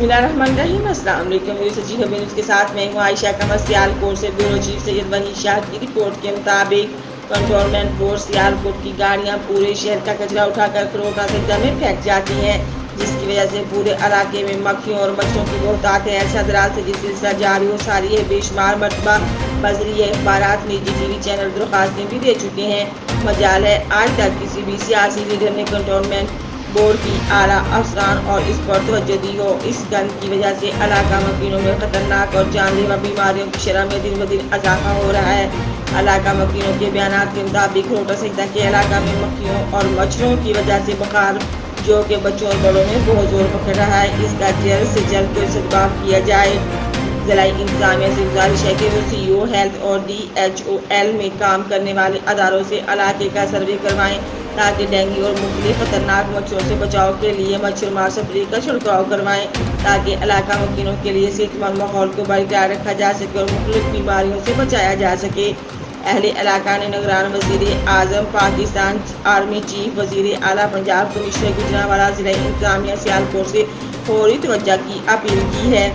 बिस्मिल्लाहिर्रहमानिर्रहीम। अस्सलाम वालेकुम। मेरी सची खबर न्यूज़ के साथ मैं हूँ आयशा कमर। सियालकोट से ब्यूरो चीफ सैयद वहीद शाह की रिपोर्ट के मुताबिक कंटोनमेंट बोर्ड सियालकोट की गाड़ियाँ पूरे शहर का कचरा उठाकर खरोटा सज्जा में फेंक जाती हैं, जिसकी वजह से पूरे इलाके में मक्खियों और मच्छरों की बहुतायत है। सदरात से जिस सिलसिला जारी हो सारी है, बेशुमार मरतबा बजरिए अखबारात निजी टीवी चैनल दरख्वास्तें भी दे चुके हैं। मजाल है आज तक किसी भी सियासी लीडर ने कंटोनमेंट बोर्ड की आला अफसरान और इस पर तवज्जो दी हो। इस गंद की वजह से इलाका मकीनों में खतरनाक और जानलेवा बीमारियों की शरह में दिन ब दिन इजाफा हो रहा है। इलाका मकीनों के बयान के मुताबिक खरोटा सज्जा के इलाका में मक्खियों और मच्छरों की वजह से बुखार जो कि बच्चों और बड़ों में बहुत जोर पकड़ रहा है, इसका जल्द से जल्द कोई सदबाव किया जाए। ज़िला इंतजामिया से गुजारिश है कि वो CO हेल्थ और DHOL में काम करने वाले अदारों से इलाके का सर्वे करवाएं, ताकि डेंगू और मुख्तलिफ खतरनाक मच्छरों से बचाव के लिए मच्छर मार स्प्रे का छिड़काव करवाएं, ताकि इलाका मकीनों के लिए सेहतमंद माहौल को बरकरार रखा जा सके और मुख्तलिफ बीमारियों से बचाया जा सके। अहले इलाका ने निगरान वज़ीर आज़म पाकिस्तान आर्मी चीफ वज़ीर आला पंजाब कमिश्नर गुजरांवाला ज़िला इंतजामिया सियालकोट से फौरी तवज्जो की अपील की है।